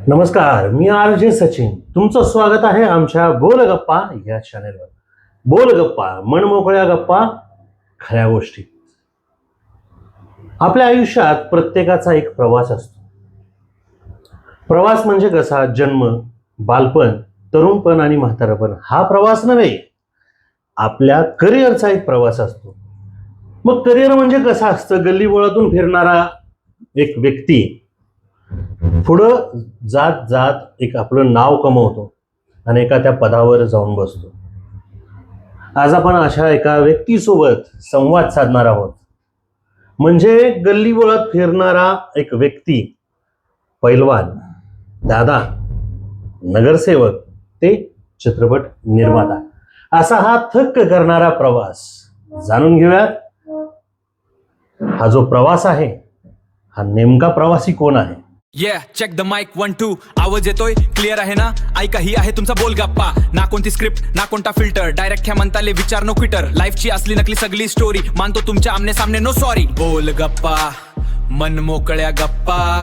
नमस्कार, मी R J Sachin. तुमचं स्वागत आहे आमच्या बोल गप्पा या चॅनेलवर. बोल गप्पा, मनमोकळ्या गप्पा, खऱ्या गोष्टी. आपल्या आयुष्यात प्रत्येकाचा एक प्रवास असतो. प्रवास म्हणजे कसा? जन्म, बालपण, तरुणपण आणि म्हातारपण हा प्रवास नव्हे. आपल्या करिअरचा एक प्रवास असतो. मग करिअर म्हणजे कसं असतं? गल्लीबोळातून फिरणारा एक व्यक्ती पुढं जात जात एक आपलं नाव कमवतो आणि एका त्या पदावर जाऊन बसतो. आज आपण अशा एका व्यक्तीसोबत संवाद साधणार आहोत. म्हणजे गल्लीबोळात फिरणारा एक व्यक्ती, पैलवान, दादा, नगरसेवक ते चित्रपट निर्माता, असा हा थक्क करणारा प्रवास. जाणून घेऊयात हा जो प्रवास आहे, हा नेमका प्रवासी कोण आहे. चेक द माइक 1 2 आवाज येतोय क्लिअर आहे ना? ऐका ही आहे तुमचा बोल गप्पा. ना कोणती स्क्रिप्ट ना कोणता फिल्टर, डायरेक्ट ह्या म्हणताले विचार नो क्विटर. लाईफची असली नकली सगळी स्टोरी मानतो तुमच्या आमने सामने नो सॉरी. बोल गप्पा, मन मोकळ्या गप्पा.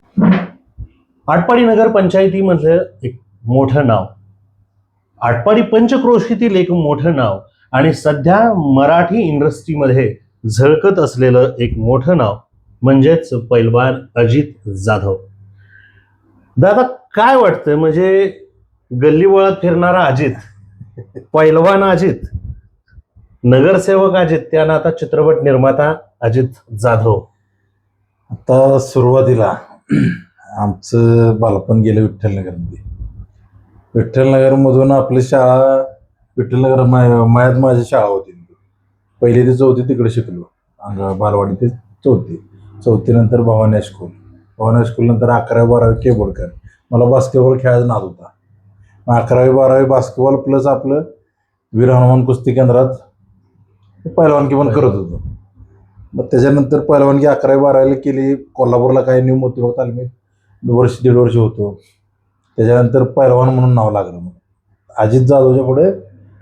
आटपाडी नगर पंचायतीमधलं एक मोठं नाव, आटपाडी पंचक्रोशीतील एक मोठं नाव आणि सध्या मराठी इंडस्ट्रीमध्ये झळकत असलेलं एक मोठं नाव म्हणजेच पैलवान अजित जाधव. दादा, काय वाटतं म्हणजे गल्लीबोळात फिरणारा अजित, पैलवान अजित, नगरसेवक अजित, त्यानं आता चित्रपट निर्माता अजित जाधव. आता सुरुवातीला आमचं बालपण गेलं विठ्ठलनगरमध्ये. विठ्ठलनगरमधून आपली शाळा, विठ्ठलनगर मयात माझी शाळा होती. पहिली ते चौथी तिकडे शिकलो, बालवाडी ते चौथीनंतर भवानी हायस्कूल, भवानी हायस्कूलनंतर 11वी-12वी केबोडकर. मला बास्केटबॉल खेळायचा नाद होता. मग 11वी-12वी बास्केटबॉल प्लस आपलं वीर हनुमान कुस्ती केंद्रात पहिलवानकी पण करत होतो. मग त्याच्यानंतर पहिलवानकी 11वी-12वीला केली. कोल्हापूरला काही न्यू मोतीबाग तालमीत 1-1.5 वर्ष होतो. त्याच्यानंतर पहिलवान म्हणून नाव लागलं. मग अजित जाधवच्या पुढे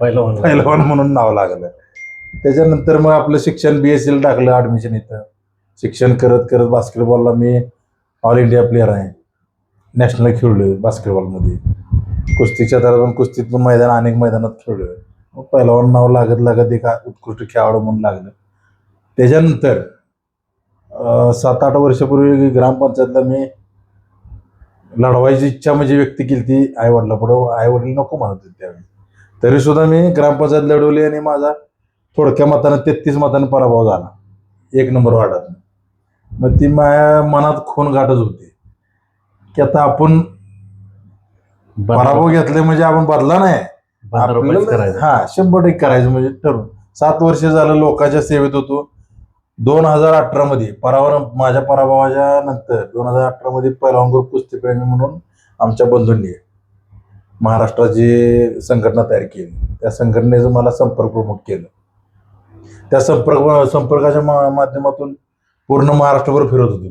पहिलवान म्हणून नाव लागलं. त्याच्यानंतर मग आपलं शिक्षण BSc टाकलं, ॲडमिशन इथं. शिक्षण करत करत बास्केटबॉलला मी ऑल इंडिया प्लेअर आहे. नॅशनल खेळलो बास्केटबॉलमध्ये. कुस्तीच्या दरम्यान कुस्तीत मैदान अनेक मैदानात खेळलो. मग पहिलवान नाव लागत लागत एक उत्कृष्ट खेळाडू म्हणून लागलं. त्याच्यानंतर 7-8 वर्षापूर्वी ग्रामपंचायतला मी लढवायची इच्छा म्हणजे व्यक्त केली ती आईवडिलापुढं. आईवडील नको म्हणत होते त्यावेळी. तरीसुद्धा मी ग्रामपंचायत लढवली आणि माझा थोडक्या मतानं 33 मतांनी पराभव झाला 1 नंबर वार्डात. मग ती माझ्या मनात खून गाठत होती की आता आपण पराभव घेतले म्हणजे आपण बदला नाही, 100% करायचं म्हणजे ठरवून. 7 वर्ष झालं लोकांच्या सेवेत होतो. 2018 मध्ये माझ्या पराभवाच्या नंतर 2018 मध्ये पहिलवान ग्रुप कुस्तीप्रेमी म्हणून आमच्या बंधूंनी महाराष्ट्राची संघटना तयार केली. त्या संघटनेचं मला संपर्क प्रमुख केलं. त्या संपर्काच्या माध्यमातून पूर्ण महाराष्ट्रभर फिरत होतो.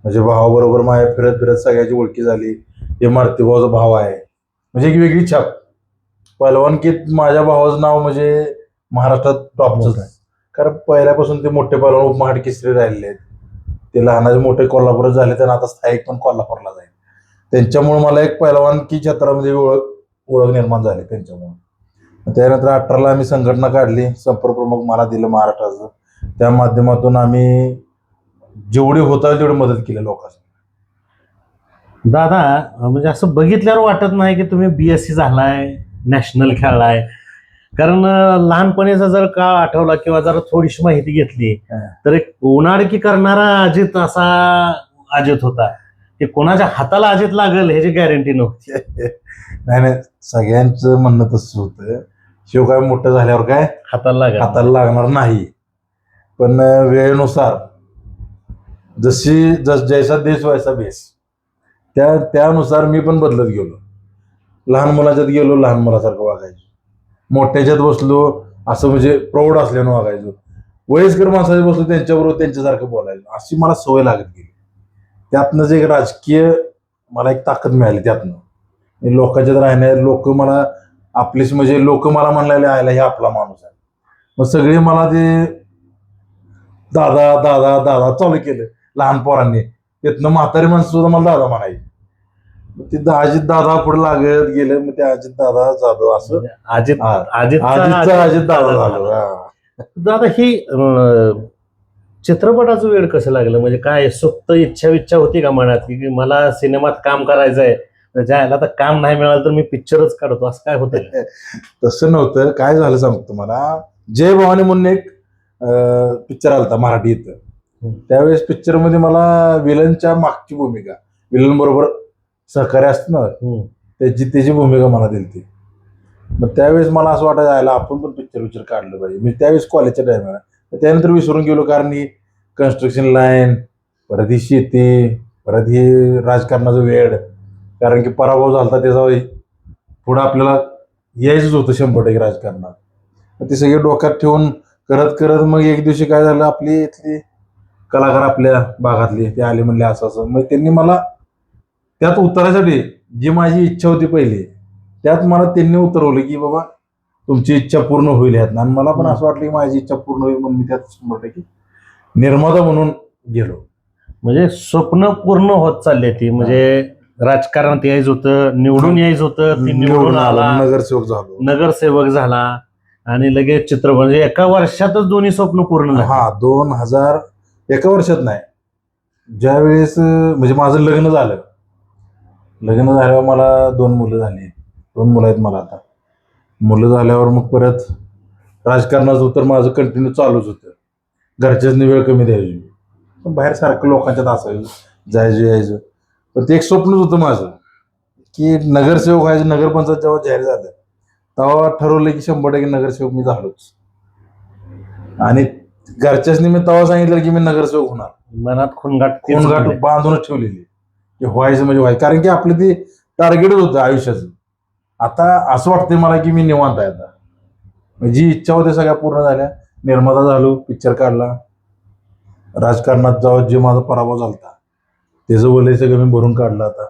म्हणजे भावाबरोबर माझ्या फिरत फिरत सगळ्याची ओळखी झाली. हे मारुती भावाचा भाव आहे म्हणजे एक वेगळी छाप. पहिलवानकीत माझ्या भावाचं नाव म्हणजे महाराष्ट्रात टॉपचंच आहे. कारण पहिल्यापासून ते मोठे पहिलवान उपमहाट केसरी राहिलेले आहेत. ते लहानाचे मोठे कोल्हापूरात झाले, त्यांना आता स्थायिक पण कोल्हापूरला जाईल. त्यांच्यामुळे मला एक पहिलवानकी क्षेत्रामध्ये ओळख निर्माण झाली त्यांच्यामुळे. त्यानंतर 18ला आम्ही संघटना काढली. संपर्क प्रमुख मला दिलं महाराष्ट्राचं. त्या माध्यमातून आम्ही जेवढी होता तेवढी मदत केली लोकांना. दादा, म्हणजे असं बघितल्यावर वाटत नाही की तुम्ही BSc झालाय, नॅशनल खेळलाय. कारण लहानपणीचा जर काळ आठवला किंवा जरा थोडीशी माहिती घेतली तर एक उन्हाळकी करणारा अजित असा अजित होता की कोणाच्या हाताला अजित लागेल ह्याची गॅरंटी नव्हती. नाही, सगळ्यांचं म्हणणं तसं होतं. शिव काय मोठं झाल्यावर काय हाताला लागणार नाही. पण वेळेनुसार जैसा देश वैसा बेस, त्यानुसार मी पण बदलत गेलो. लहान मुलाच्यात गेलो, लहान मुलासारखं वागायचो. मोठ्याच्यात बसलो असं म्हणजे प्रौढ असल्यानं वागायचो. वयस्कर माणसाचे बसलो त्यांच्याबरोबर त्यांच्यासारखं बोलायचो. अशी मला सवय लागत गेली. त्यातनंच एक राजकीय मला एक ताकद मिळाली. त्यातनं लोकांच्यात राहण्यात लोक मला आपलीच म्हणजे लोक मला म्हणायला आयला हे आपला माणूस आहे. मग सगळे मला ते दादा दादा दादा चालू केलं लहान पोरांनी. तिथनं म्हातारी माणसं सुद्धा मला दादा म्हणायची. तिथं अजित दादा पुढे लागत गेले, मग ते अजित दादा जाधव असं अजित हा. अजितचा अजित दादा झालो. हा. दादा ही चित्रपटाचं वेळ कसं लागलं, म्हणजे काय सुप्त इच्छा होती का मनात की मला सिनेमात काम करायचंय, ज्याला आता काम नाही मिळालं तर मी पिक्चरच काढतो, असं काय होतं? तसं नव्हतं. काय झालं सांगतो तुम्हाला. जय भवानी म्हणून एक पिक्चर आलता मराठी इथं. त्यावेळेस पिक्चर मध्ये मला विलनच्या मागची भूमिका, विलन बरोबर सहकार्य असतं ना, त्याची भूमिका मला दिली ती. मग त्यावेळेस मला असं वाटायला यायला आपण पण पिक्चर काढलं पाहिजे. मी त्यावेळेस कॉलेजच्या टायमाला, त्यानंतर विसरून गेलो. कारण ही कन्स्ट्रक्शन लाईन, परत ही शेती, परत ही राजकारणाचं वेळ, कारण की पराभव झाला त्याचा पुढं आपल्याला यायचंच होतं 100% राजकारणात. मग ते सगळे डोक्यात ठेवून करत करत मग एक दिवशी काय झालं, आपली इथली कलाकार आपल्या भागातले ते आले, म्हणले असं असं. मग त्यांनी मला त्यात उतरायसाठी जी माझी इच्छा होती पहिली, त्यात मला त्यांनी उतरवलं की बाबा तुमची इच्छा पूर्ण होईल ह्यात. आणि मला पण असं वाटलं की माझी इच्छा पूर्ण होईल, म्हणून मी त्यात 100% निर्माता म्हणून गेलो. म्हणजे स्वप्न पूर्ण होत चालले ती, म्हणजे राजकारणात यायचं होतं, निवडून यायचं होतं, ती निवडून आला, नगरसेवक झाला, आणि लगेच चित्र, म्हणजे एका वर्षातच दोन्ही स्वप्न पूर्ण झाली. हा, 2000 एका वर्षात नाही. ज्या वेळेस म्हणजे माझं लग्न झाल्यावर मला 2 मुलं झाली. 2 मुलं आहेत मला आता. मुलं झाल्यावर मग परत राजकारणाचं तर माझं कंटिन्यू चालूच होतं. घरच्याच वेळ कमी द्यायची, पण बाहेर सारखं लोकांच्यात असायचं, जायचं यायचं. पण ते एक स्वप्नच होतं माझं की नगरसेवक व्हायचं. नगरपंचायत जेव्हा जाहीर झालं तेव्हा ठरवलं की 100% नगरसेवक मी झालोच. आणि घरच्याचनी मी तेव्हा सांगितलं की मी नगरसेवक होणार. मनात खूणगाठ बांधूनच ठेवलेली की व्हायचं म्हणजे व्हायचं, कारण की आपलं ते टार्गेटच होतं आयुष्याचं. आता असं वाटतंय मला की मी निवांत आहे आता. जी इच्छा होती सगळ्या पूर्ण झाल्या. निर्माता झालो, पिक्चर काढला. राजकारणात जाऊन जे माझा पराभव झाला त्याचं वलय सगळं मी भरून काढलं आता.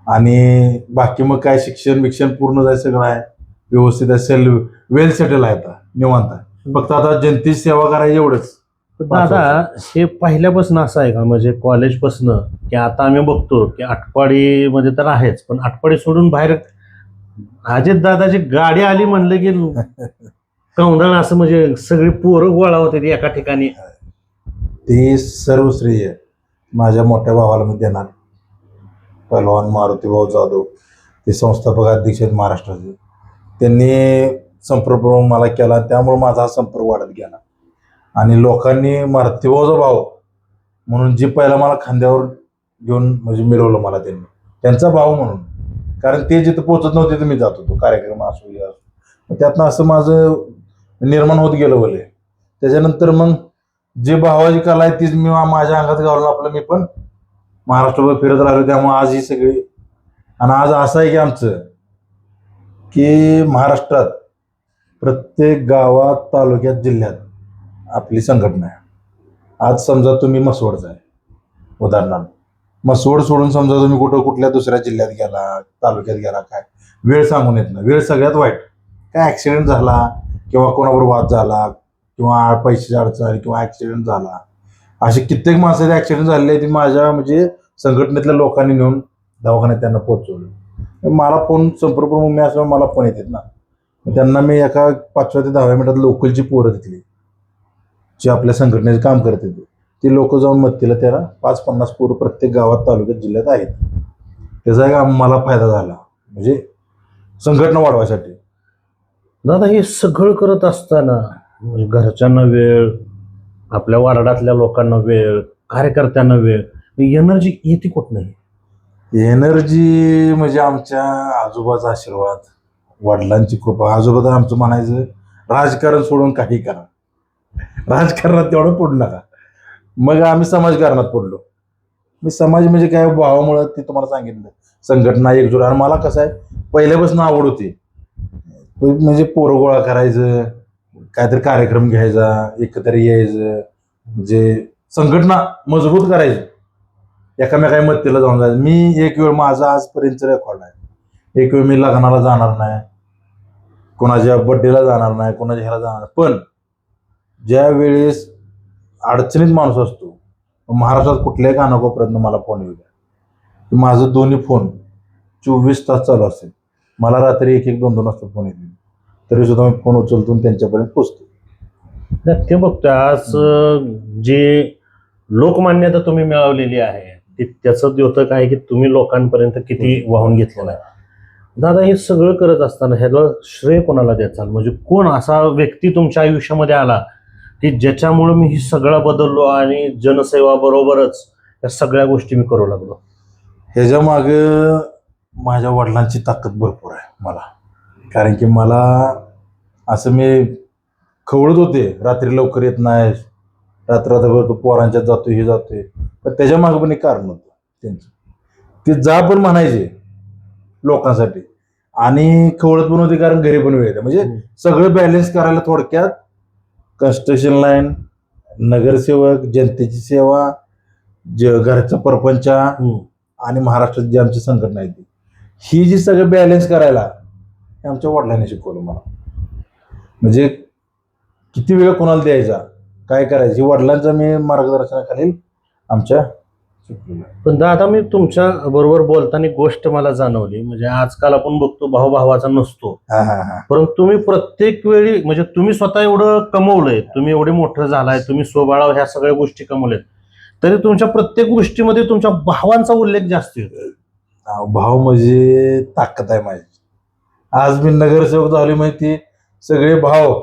आणि बाकी मग काय शिक्षण पूर्ण जायचं सगळं आहे, व्यवस्थित आहे, वेल सेटल आहे आता, निवांत आहे. फक्त आता जनतेची सेवा करायची एवढंच. दादा हे पहिल्यापासून असं आहे का, म्हणजे कॉलेजपासून, की आता आम्ही बघतो की आटपाडी मध्ये तर आहेच, पण आटपाडी सोडून बाहेर अजित दादाची गाडी आली म्हणलं की कौंदळ असं, म्हणजे सगळी पोरं गोळा होते ती एका ठिकाणी. ते सर्व श्रेय माझ्या मोठ्या भावाला मी देणार. पहलवान मारुतीभाऊ जाधव, ते संस्थापक अध्यक्ष आहेत महाराष्ट्राचे. त्यांनी संपर्क मला केला, त्यामुळे माझा हा संपर्क वाढत गेला. आणि लोकांनी मारुतीभाऊचा भाव म्हणून जे पहिला मला खांद्यावर घेऊन म्हणजे मिळवलं मला, त्यांचा भाव म्हणून. कारण ते जिथं पोहोचत नव्हते तर मी जात होतो, कार्यक्रम असो या असो. त्यातनं असं माझं निर्माण होत गेलं बोले. त्याच्यानंतर मग जे भावाची कला आहे तीच मी माझ्या अंगात घालून आपलं मी पण महाराष्ट्रभर फिरत राहिलो. त्यामुळे आज ही सगळी, आणि आज असं आहे की आमचं की महाराष्ट्रात प्रत्येक गावात, तालुक्यात, जिल्ह्यात आपली संघटना आहे. आज समजा तुम्ही मसवडचा आहे, उदाहरणार्थ मसवड सोडून समजा तुम्ही कुठल्या दुसऱ्या जिल्ह्यात गेला, तालुक्यात गेला, काय वेळ सांगून येत नाही. वेळ सगळ्यात वाईट. काय ॲक्सिडेंट झाला किंवा कोणाबरोबर वाद झाला किंवा पैशाची अडचण आली किंवा ॲक्सिडेंट झाला, असे कित्येक माणसाचे ॲक्सिडेंट झालेले ती माझ्या म्हणजे संघटनेतल्या लोकांनी नेऊन दवाखान्यात त्यांना पोहोचवलं. मला फोन संपर्क प्रमुख मी असल्यामुळे मला फोन येतात ना, त्यांना मी एका 5व्या ते 10व्या मिनिटात लोकलची पोरं तिथली जे आपल्या संघटनेचे काम करते ती लोक जाऊन मदतीला त्याला 5-50 पोरं प्रत्येक गावात, तालुक्यात, जिल्ह्यात आहेत. त्याचा एक मला फायदा झाला, म्हणजे संघटना वाढवायसाठी. दादा हे सगळं करत असताना घरच्यांना वेळ, आपल्या वार्डातल्या लोकांना वेळ, कार्यकर्त्यांना वेळ, एनर्जी येते कुठं नाही? एनर्जी म्हणजे आमच्या आजोबाचा आशीर्वाद, वडिलांची कृपा. आजोबा तर आमचं म्हणायचं राजकारण सोडून काही करा, राजकारणात तेवढं पडू नका. मग आम्ही समाजकारणात पडलो. मी समाज म्हणजे काय भावामुळं ते तुम्हाला सांगितलं, संघटना एकजूट. आणि मला कसं आहे पहिल्यापासून आवड होती, म्हणजे पोरं गोळा करायचं, काहीतरी कार्यक्रम घ्यायचा, एकत्र यायचं, म्हणजे संघटना मजबूत करायची, एकामेकाही मदतीला जाऊन जायचं. मी एक वेळ माझा आजपर्यंत रेकॉर्ड आहे, एक वेळ मी लग्नाला जाणार नाही, कोणाच्या बड्डेला जाणार नाही, कोणाच्या ह्याला जाणार. पण ज्या वेळेस अडचणीत माणूस असतो, महाराष्ट्रात कुठल्याही कानाकोपऱ्यातनं मला फोन येऊ द्या, माझं दोन्ही फोन 24 तास चालू असते. मला रात्री 1-1, 2-2 वाजता फोन येते, तरी सुद्धा मी फोन उचलतो आणि त्यांच्यापर्यंत पोचतो. ते बघतोय आज जे लोकमान्यता तुम्ही मिळवलेली आहे त्याचं द्योतक आहे की तुम्ही लोकांपर्यंत किती वाहून घेतलेलं आहे. दादा, हे सगळं करत असताना ह्याला श्रेय कोणाला द्यायचा, म्हणजे कोण असा व्यक्ती तुमच्या आयुष्यामध्ये आला की ज्याच्यामुळे मी ही सगळा बदललो आणि जनसेवा बरोबरच या सगळ्या गोष्टी मी करू लागलो? ह्याच्या माग माझ्या वडिलांची ताकद भरपूर आहे मला. कारण की मला असं मी खवळत होते, रात्री लवकर येत नाही, रात्रभर तो पोरांच्यात जातोय, हे जातोय, पण त्याच्या मागे पण एक कारण होतं त्यांचं. ते जा पण म्हणायचे लोकांसाठी आणि खवळत पण होते, कारण घरी पण वेळ येते. म्हणजे सगळं बॅलन्स करायला थोडक्यात कन्स्ट्रक्शन लाईन, नगरसेवक, जनतेची सेवा, घरचा परपंच आणि महाराष्ट्रात जी आमची संघटना आहे ही जी सगळं बॅलन्स करायला हे आमच्या वडिलांनी शिकवलं मला. म्हणजे किती वेळ कोणाला द्यायचा, काय करायचं, वडिलांच्या मी मार्गदर्शनाखाली आमच्या शिकवलं. पण दादा, मी तुमच्या बरोबर बोलताना गोष्ट मला जाणवली, म्हणजे आजकाल आपण बघतो भाऊ भावाचा नसतो, परंतु तुम्ही प्रत्येक वेळी म्हणजे तुम्ही स्वतः एवढं कमवलंय, तुम्ही एवढे मोठं झालाय, तुम्ही स्वबळावर ह्या सगळ्या गोष्टी कमवल्यात, तरी तुमच्या प्रत्येक गोष्टीमध्ये तुमच्या भावांचा उल्लेख जास्त येतो. भाव म्हणजे ताकद आहे माझी. आज मी नगरसेवक झाले माहिती, सगळे भाव,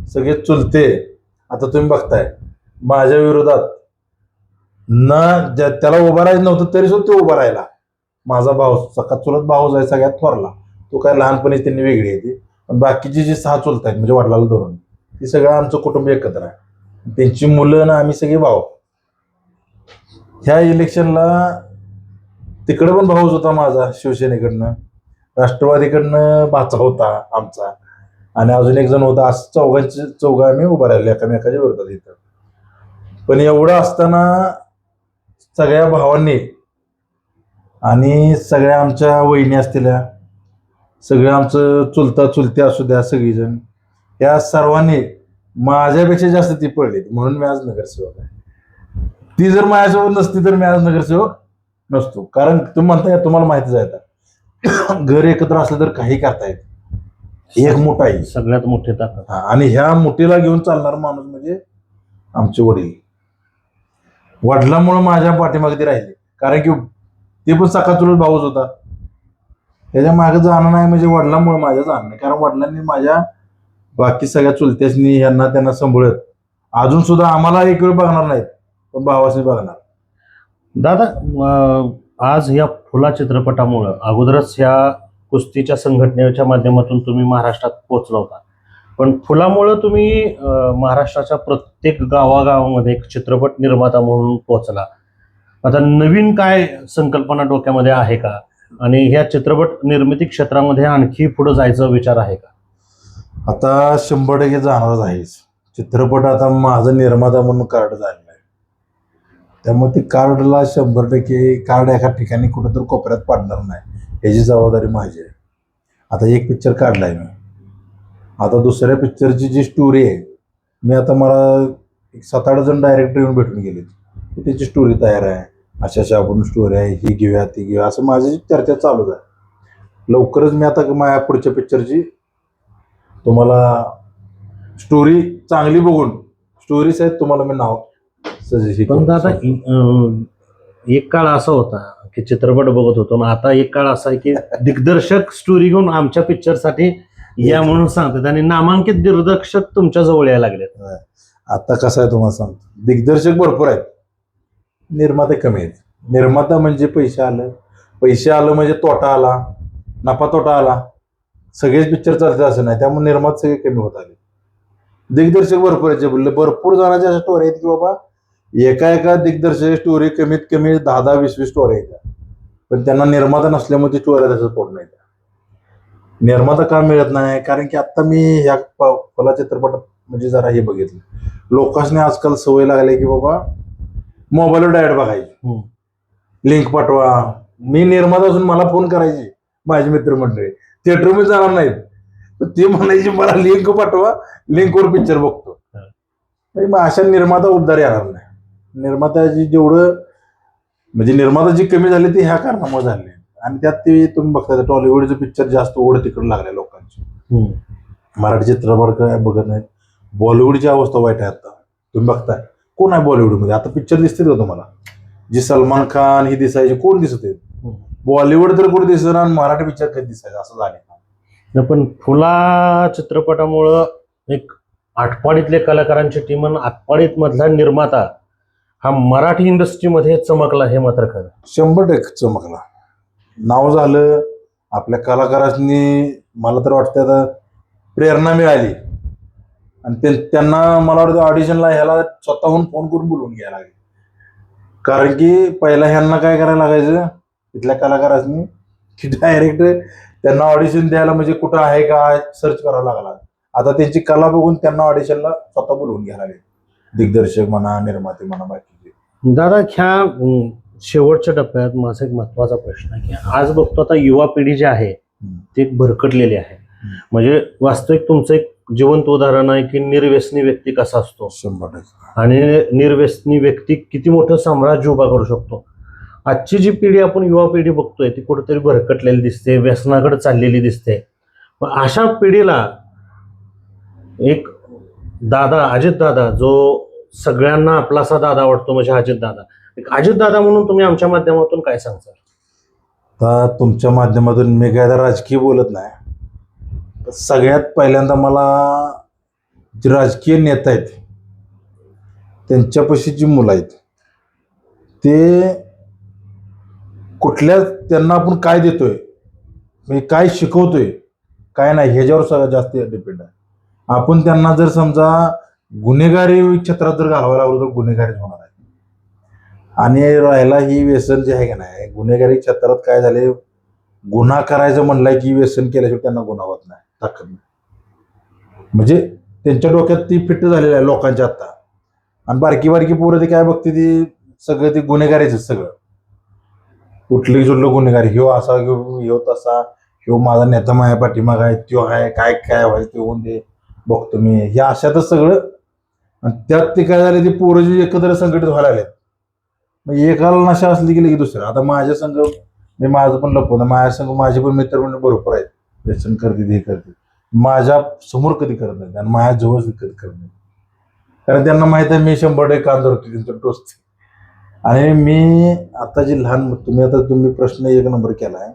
सगळे चुलते. आता तुम्ही बघताय माझ्या विरोधात त्याला उभा राहायचं नव्हतं तरी सुद्धा तो उभा राहिला. माझा भाऊ, सगळ्यात चुलत भाऊ जाय सगळ्यात थोरला, तो काय लहानपणी त्यांनी वेगळी येते, पण बाकीची जी 6 चुलत आहेत म्हणजे वडिलाला धरून, ती सगळं आमचं कुटुंब एकत्र आहे. त्यांची मुलं ना आम्ही सगळे भाऊ. ह्या इलेक्शनला तिकडे पण भाऊच होता माझा, शिवसेनेकडनं, राष्ट्रवादीकडनं भाचा होता आमचा, आणि अजून एक जण होता. असं चौघं आम्ही उभा राहिलो एकामेकाच्या विरोधात इथं. पण एवढं असताना सगळ्या भावांनी आणि सगळ्या आमच्या वहिनी असलेल्या, सगळं आमचं चुलते असू द्या, सगळीजण, या सर्वांनी माझ्यापेक्षा जास्त ती पडली, म्हणून मी आज नगरसेवक आहे. ती जर माझ्यासोबत नसती तर मी आज नगरसेवक नसतो. कारण तुम्ही म्हणताय, तुम्हाला माहितीच आहे आता, घर एकत्र असलं तर काही करता येत. एक मुठा आहे सगळ्यात मोठी ताकद. आणि ह्या मुठीला घेऊन चालणार माणूस म्हणजे आमचे वडील. वडिलांमुळे माझ्या पाठीमागे ते राहिले, कारण की ते पण सखा चुलत भाऊच होता. त्याच्या मागे जाणं नाही म्हणजे वडिलांमुळे माझ्या जाणं नाही. कारण वडिलांनी माझ्या बाकी सगळ्या चुलत्यासनी यांना त्यांना सांभाळत अजून सुद्धा आम्हाला एक वेळ बघणार नाहीत, पण भावासनी बघणार. दादा, आज या फुला चित्रपटामुळं अगोदरच ह्या कुस्तीच्या संघटनेच्या माध्यमातून तुम्ही महाराष्ट्रात पोहोचला होता, पण फुलामुळं तुम्ही महाराष्ट्राच्या प्रत्येक गावागावामध्ये एक चित्रपट निर्माता म्हणून पोहोचला. आता नवीन काय संकल्पना डोक्यामध्ये आहे का, आणि ह्या चित्रपट निर्मिती क्षेत्रामध्ये आणखी पुढे जायचा विचार आहे का? आता 100% जाणारच आहेच. चित्रपट आता माझं निर्माता म्हणून कार्ड झालेलं आहे, त्यामुळे ते कार्डला 100% कार्ड एका ठिकाणी कुठेतरी कोपऱ्यात पाडणार नाही, याची जबाबदारी माझी आहे. आता एक पिक्चर काढलाय मी, आता दुसऱ्या पिक्चरची जी स्टोरी आहे, मी आता मला 7-8 जण डायरेक्टर येऊन भेटून गेले, त्याची स्टोरी तयार आहे, अशा आपण स्टोरी आहे, ही घेऊया ती घेऊया, असं माझी चर्चा चालूच आहे. लवकरच मी आता माझ्या पुढच्या पिक्चरची तुम्हाला स्टोरी चांगली बघून, स्टोरीज आहेत, तुम्हाला मी नाव सजेस्ट. पण दादा, एक काळ असा होता की चित्रपट बघत होतो, आता एक काळ असा आहे की दिग्दर्शक स्टोरी घेऊन आमच्या पिक्चरसाठी या म्हणून सांगतात, आणि नामांकित दिग्दर्शक तुमच्या जवळ यायला लागलेत. आता कसं आहे तुम्हाला सांगतो, दिग्दर्शक भरपूर आहेत, निर्माते कमी आहेत. निर्माता म्हणजे पैसे आलं म्हणजे तोटा आला, नफा तोटा आला, सगळेच पिक्चर चालते असं नाही, त्यामुळे निर्माते सगळे कमी होत आले. दिग्दर्शक भरपूर आहेत, भरपूर जणांच्या अशा स्टोरी आहेत की बाबा एका दिग्दर्शक स्टोरी कमीत कमी 10-20 स्टोरी आहेत, पण त्यांना निर्माता नसल्यामुळे ती स्टोरी तसंच पोट नाही. निर्माता का मिळत नाही, कारण की आता मी ह्या फुला चित्रपटात म्हणजे जरा हे बघितलं, लोकांनी आजकाल सवय लागली की बाबा मोबाईलवर डायरेक्ट बघायची, लिंक पाठवा. मी निर्माता असून मला फोन करायची माझे मित्रमंडळी, थिएटरमध्ये जाणार नाहीत, ते म्हणायचे मला लिंक पाठवा, लिंकवर पिक्चर बघतो. मग अशा निर्माता उद्धार येणार नाही. निर्माताची जेवढं म्हणजे निर्माता जी कमी झाली ती ह्या कारणामुळे झाली, आणि त्यात ते तुम्ही बघता टॉलिवूडचे पिक्चर जास्त ओढ तिकडे लागले लोकांची. मराठी चित्रपट काय बघत नाहीत. बॉलिवूडची अवस्था वाईट आहे आता. तुम्ही बघताय कोण आहे बॉलिवूडमध्ये आता पिक्चर दिसतील का तुम्हाला? जी सलमान खान ही दिसायची कोण दिसत आहेत? बॉलिवूड तर कोण दिसत आणि मराठी पिक्चर कधी दिसायचं असं झालं. पण फुला चित्रपटामुळं एक आटपाडीतले कलाकारांची टीम आणि आटपाडीत मधला निर्माता हा मराठी इंडस्ट्रीमध्ये चमकला, हे मात्र खरं. 100% चमकला. नाव झालं आपल्या कलाकारांनी. मला तर वाटतं आता प्रेरणा मिळाली आणि त्यांना मला वाटतं ऑडिशनला ह्याला स्वतःहून फोन करून बोलवून घ्यायला लागले. कारण की पहिला ह्यांना काय करायला लागायचं तिथल्या कलाकारांनी की डायरेक्ट त्यांना ऑडिशन द्यायला म्हणजे कुठं आहे का सर्च करावं लागला. आता त्यांची कला बघून त्यांना ऑडिशनला स्वतः बोलवून घ्यायला लागले. दिग्दर्शक म्हणा, निर्माते म्हणा, बाकीचे. दादा ह्या शेवटच्या टप्प्यात माझा एक महत्वाचा प्रश्न आहे की आज बघतो आता युवा पिढी जी आहे ती भरकटलेली आहे. म्हणजे वास्तविक तुमचं एक जिवंत उदाहरण आहे की निर्व्यसनी व्यक्ती कसा असतो 100%. आणि निर्व्यसनी व्यक्ती किती मोठं साम्राज्य उभा करू शकतो. आजची जी पिढी आपण युवा पिढी बघतोय ती कुठेतरी भरकटलेली दिसते, व्यसनाकडे चाललेली दिसते. पण अशा पिढीला एक दादा, अजित दादा, जो सगळ्यांना आपलासा दादा आवडतो म्हणजे अजित दादा, एक अजित दादा म्हणून तुम्ही आमच्या माध्यमातून काय सांगता? आता तुमच्या माध्यमातून मी काय राजकीय बोलत नाही. सगळ्यात पहिल्यांदा मला जे राजकीय नेता आहेत त्यांच्यापाशी जी मुलं आहेत ते कुठल्या त्यांना आपण काय देतोय, म्हणजे काय शिकवतोय, काय नाही ह्याच्यावर सगळ्यात जास्त डिपेंड आहे. आपण त्यांना जर समजा गुन्हेगारी क्षेत्रात जर घालवायला लागलो तर गुन्हेगारीच होणार आहे. आणि राहिला ही व्यसन जे आहे का नाही, गुन्हेगारी क्षेत्रात काय झाले, गुन्हा करायचं म्हणलंय की व्यसन केल्याशिवाय त्यांना गुन्हा होत नाही, ताकद नाही. म्हणजे त्यांच्या डोक्यात ती फिट झालेली आहे लोकांच्या आता. आणि बारकी बारकी पोरं ती काय बघते ती सगळं ते गुन्हेगारीच सगळं. कुठलंही सुटलं गुन्हेगारी, ह्यो असा ह्यो तसा, ह्यो माझा नेता माझ्या पाठीमाग आहे, त्यो आहे, काय काय व्हायचं ते होऊन दे बघतो मी, हे अशातच सगळं. आणि त्यात ते काय झालं, ते पोरं जे एकत्र संघटित व्हायला लागलेत. मग एकाला नशा असली गेली की दुसरं. आता माझ्या संघ मी माझं पण लपवलं, माझ्या संघ माझे पण मित्र म्हणजे भरपूर आहेत, व्यसन करते हे करते, माझ्या समोर कधी करत नाही आणि माझ्या जवळ कधी करत नाही. कारण त्यांना माहित आहे मी 100% कान धरतो त्यांचं टोचते. आणि मी आता जी लहान, तुम्ही प्रश्न एक नंबर केलाय.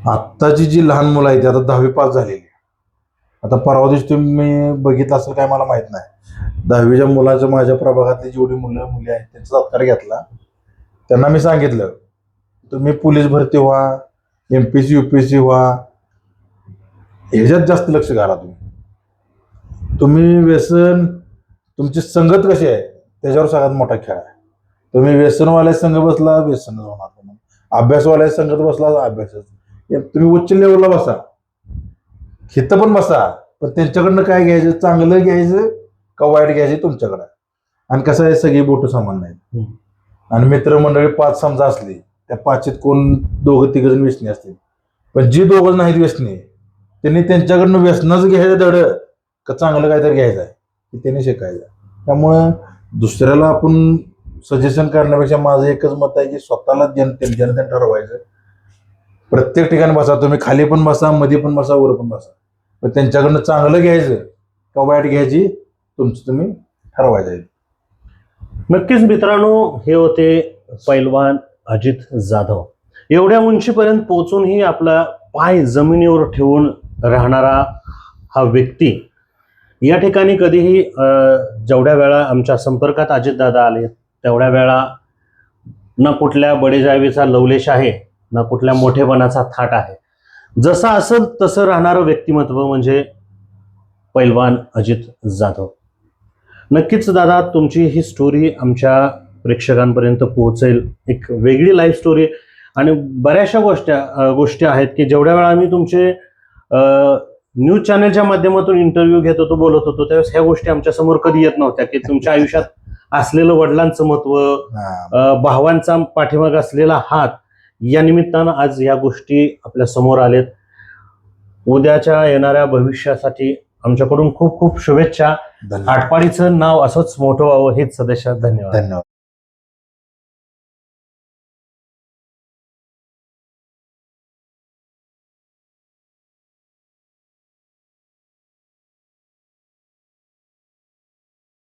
आत्ताची जी लहान मुलं आहेत आता 10वी पास झालेली. आता परवा दिवशी तुम्ही बघितलं असेल काय मला माहित नाही, 10वीच्या मुलाचं माझ्या प्रभागातली जेवढी मुलं मुली आहेत त्यांचा सत्कार घेतला. त्यांना मी सांगितलं तुम्ही पोलीस भरती व्हा, MPSC UPSC व्हा, ह्याच्यात जास्त लक्ष घाला. तुम्ही व्यसन, तुमची संगत कशी आहे त्याच्यावर सगळ्यात मोठा खेळ आहे. तुम्ही व्यसनवाल्या संघ बसला व्यसन होणार, अभ्यासवाल्या संगत बसला अभ्यासच. तुम्ही उच्च लेवलला बसा, हिथं पण बसा, पण त्यांच्याकडनं काय घ्यायचं, चांगलं घ्यायचं का वाईट घ्यायचं तुमच्याकडं. आणि कसं आहे सगळी बोट समान नाहीत. आणि मित्रमंडळी 5 समजा असली त्या 5 कोण 2-3 व्यसनी असतील. पण जी दोघं नाहीत व्यसनी त्यांनी त्यांच्याकडनं व्यसनच घ्यायचं धड का चांगलं काहीतरी घ्यायचं आहे ते त्यांनी शिकायचं. त्यामुळं दुसऱ्याला आपण सजेशन करण्यापेक्षा माझं एकच मत आहे की स्वतःला जनतेने ठरवायचं. प्रत्येक ठिकाणी बसा, तुम्ही खाली पण बसा, मध्ये पण बसा, वर पण बसा, पण त्यांच्याकडनं चांगलं घ्यायचं का वाईट घ्यायची तुमचं तुम्ही ठरवायचं. नक्कीच मित्रांनो, हे होते पैलवान अजित जाधव. एवढ्या उंचीपर्यंत पोहोचूनही आपला पाय जमिनीवर ठेवून राहणारा हा व्यक्ती या ठिकाणी कधीही जेवढ्या वेळा आमच्या संपर्कात अजितदादा आले तेवढ्या वेळा ना कुठल्या बडेजावीचा लवलेश आहे, ना कुठल्या मोठेपणाचा थाट आहे. जसं असेल तसं राहणारं व्यक्तिमत्व म्हणजे पैलवान अजित जाधव. नक्कीच दादा, तुमची ही स्टोरी आमच्या प्रेक्षकांपर्यंत पोहोचेल. एक वेगळी लाईफ स्टोरी आणि बऱ्याचशा गोष्टी आहेत की जेवढ्या वेळा आम्ही तुमचे न्यूज चॅनलच्या माध्यमातून इंटरव्ह्यू घेत होतो, बोलत होतो, त्यावेळेस ह्या गोष्टी आमच्या समोर कधी येत नव्हत्या की तुमच्या आयुष्यात असलेलं वडिलांचं महत्व, भावांचा पाठीमाग असलेला हात, या निमित्तानं आज या गोष्टी आपल्या समोर आलेत. उद्याच्या येणाऱ्या भविष्यासाठी आमच्याकडून खूप खूप शुभेच्छा. आटपाडीचं नाव असंच मोठं व्हावं हेच सदेशा. धन्यवाद.